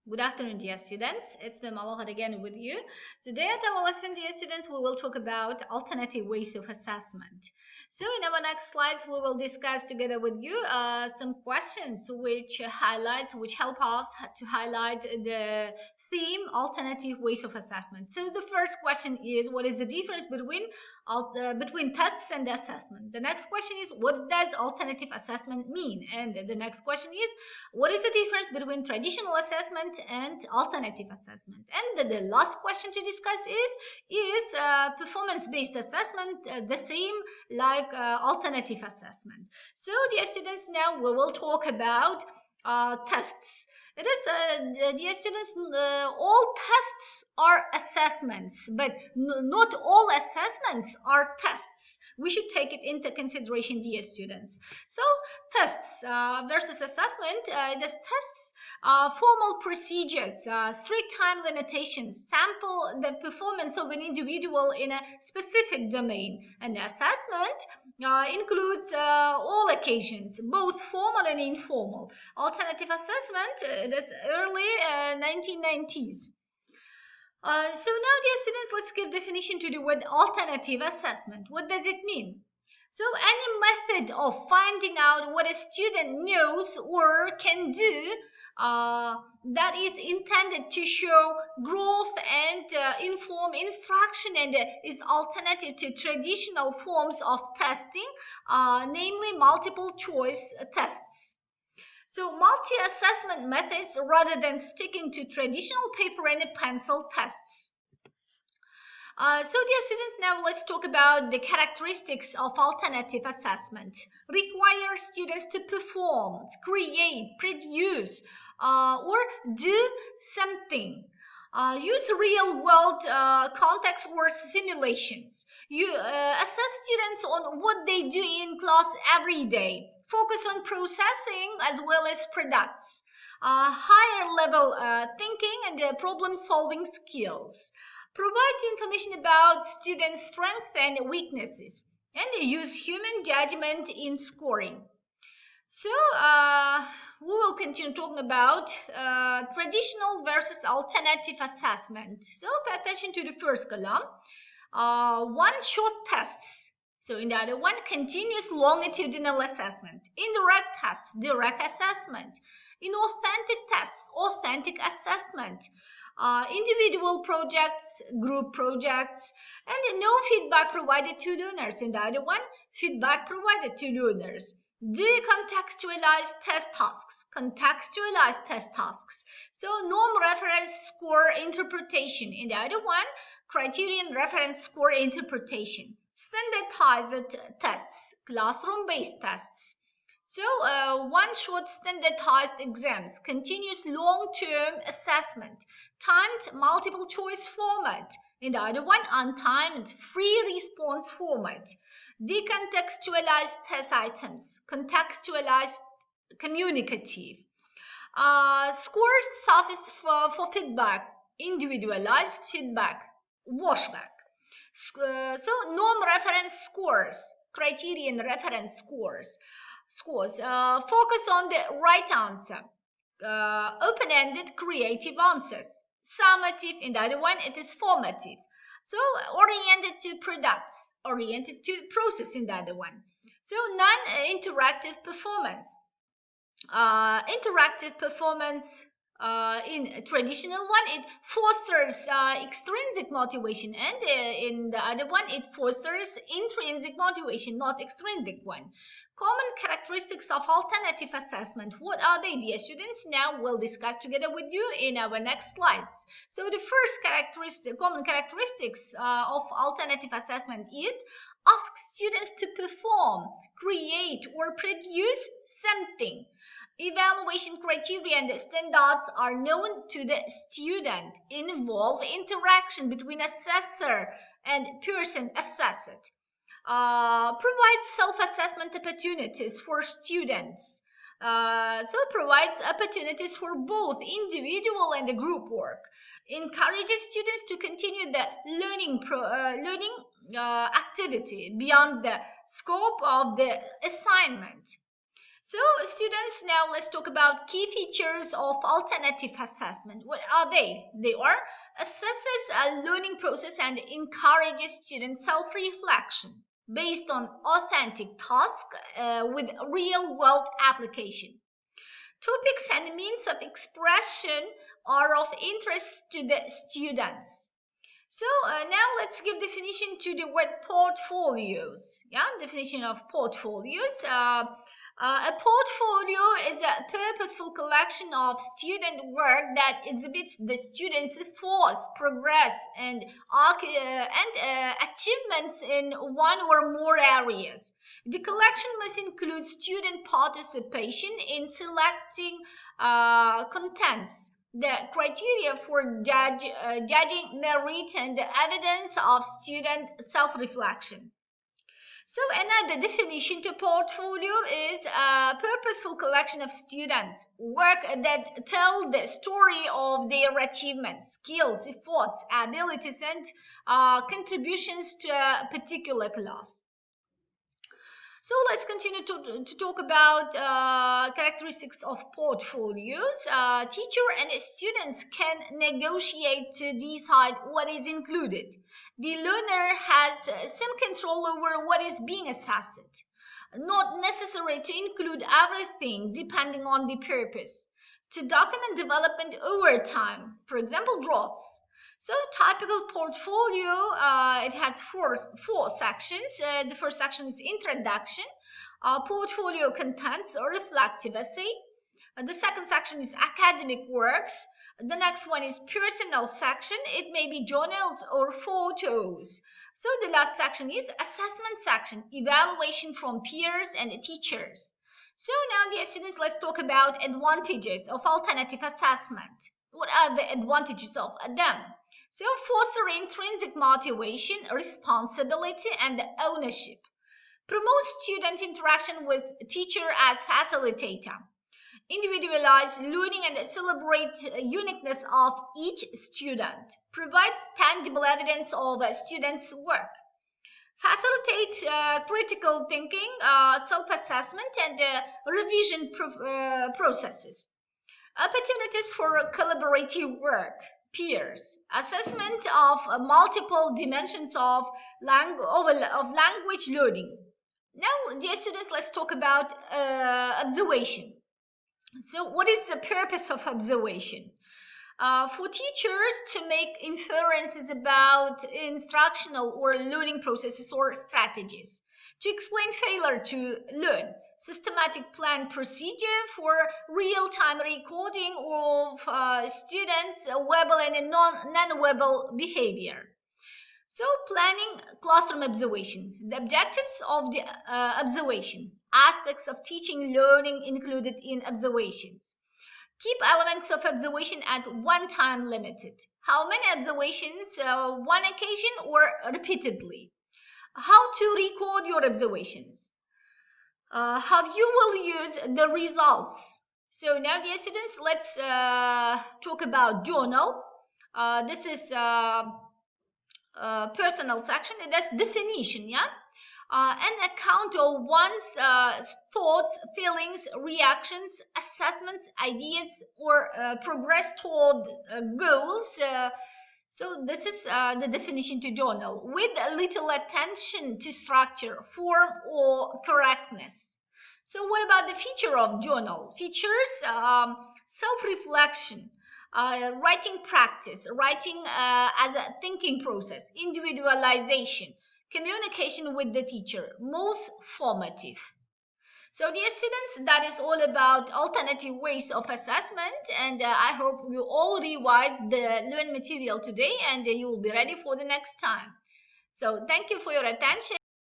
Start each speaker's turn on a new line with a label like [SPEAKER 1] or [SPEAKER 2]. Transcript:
[SPEAKER 1] Good afternoon, dear students. It's me Malohat again with you. Today at our lesson, dear students, we will talk about alternative ways of assessment. So in our next slides, we will discuss together with you some questions which help us to highlight the theme alternative ways of assessment. So the first question is, what is the difference between tests and assessment? The next question is, what does alternative assessment mean? And the next question is, what is the difference between traditional assessment and alternative assessment? And the last question to discuss is performance-based assessment the same like alternative assessment? So dear students, now we will talk about tests. It is, dear students, all tests are assessments, but not all assessments are tests. We should take it into consideration, dear students. So tests versus assessment. There's tests, formal procedures, strict time limitations, sample the performance of an individual in a specific domain. And assessment includes all occasions, both formal and informal. Alternative assessment, this early 1990s. So now, dear students, let's give definition to the word alternative assessment. What does it mean? So any method of finding out what a student knows or can do that is intended to show growth and inform instruction and is alternative to traditional forms of testing, namely multiple choice tests. So multi-assessment methods rather than sticking to traditional paper and pencil tests. So dear students, now let's talk about the characteristics of alternative assessment. Require students to perform, create, produce, or do something. Use real-world context or simulations. You assess students on what they do in class every day. Focus on processing as well as products. Higher level thinking and problem-solving skills. Provide information about students' strengths and weaknesses, and use human judgment in scoring. So we will continue talking about traditional versus alternative assessment. So pay attention to the first column. One short tests. So in the other one, continuous longitudinal assessment. Indirect tests, direct assessment. Inauthentic tests, authentic assessment. Individual projects, group projects, and no feedback provided to learners. In the other one, feedback provided to learners. Decontextualized test tasks, contextualized test tasks. So norm reference score interpretation. In the other one, criterion reference score interpretation. Standardized tests, classroom-based tests. So one short standardized exams, continuous long-term assessment, timed multiple choice format. In the other one, untimed free response format. Decontextualized test items, contextualized communicative. Scores surface for feedback, individualized feedback, washback. So norm reference scores, criterion reference scores. Focus on the right answer. Open-ended creative answers. Summative, in the other one, it is formative. So oriented to products, oriented to process in the other one. So non-interactive performance. Interactive performance in traditional one, it fosters extrinsic motivation, and in the other one, it fosters intrinsic motivation, not extrinsic one. Common characteristics of alternative assessment. What are they, dear students? Now we'll discuss together with you in our next slides. So the first common characteristics of alternative assessment is ask students to perform, create, or produce something. Evaluation criteria and standards are known to the student, involve interaction between assessor and person assessed. Provides self-assessment opportunities for students. So provides opportunities for both individual and group work. Encourages students to continue the learning activity beyond the scope of the assignment. So students, now let's talk about key features of alternative assessment. What are they? They are assesses a learning process and encourages student self-reflection based on authentic tasks with real-world application. Topics and means of expression are of interest to the students. So now let's give definition to the word portfolios. Yeah, definition of portfolios. A portfolio is a purposeful collection of student work that exhibits the students' thoughts, progress, and achievements in one or more areas. The collection must include student participation in selecting contents. The criteria for judging merit and the evidence of student self-reflection. So another definition to portfolio is a purposeful collection of students' work that tell the story of their achievements, skills, efforts, abilities, and contributions to a particular class. So let's continue to talk about characteristics of portfolios. Teacher and students can negotiate to decide what is included. The learner has some control over what is being assessed. Not necessary to include everything depending on the purpose. To document development over time, for example, drafts. So typical portfolio, it has four sections. The first section is introduction, portfolio contents, or reflective essay. The second section is academic works. The next one is personal section. It may be journals or photos. So the last section is assessment section, evaluation from peers and teachers. So now, dear students, let's talk about advantages of alternative assessment. What are the advantages of them? So foster intrinsic motivation, responsibility, and ownership. Promote student interaction with teacher as facilitator. Individualize learning and celebrate uniqueness of each student. Provide tangible evidence of a student's work. Facilitate critical thinking, self-assessment, and revision processes. Opportunities for collaborative work. Peers, assessment of multiple dimensions of language learning. Now, dear students, let's talk about observation. So what is the purpose of observation? For teachers to make inferences about instructional or learning processes or strategies. To explain failure to learn. Systematic plan procedure for real-time recording of students' verbal and non-verbal behavior. So planning classroom observation. The objectives of the observation. Aspects of teaching learning included in observations. Keep elements of observation at one time limited. How many observations? One occasion or repeatedly. How to record your observations. How you will use the results. So now, dear students, let's talk about journal. This is personal section. That's definition, yeah? An account of one's thoughts, feelings, reactions, assessments, ideas, or progress toward goals. So this is the definition to journal, with little attention to structure, form, or correctness. So what about the feature of journal? Features, self-reflection, writing practice, writing as a thinking process, individualization, communication with the teacher, most formative. So dear students, that is all about alternative ways of assessment, and I hope you all revise the learned material today and you will be ready for the next time. So thank you for your attention.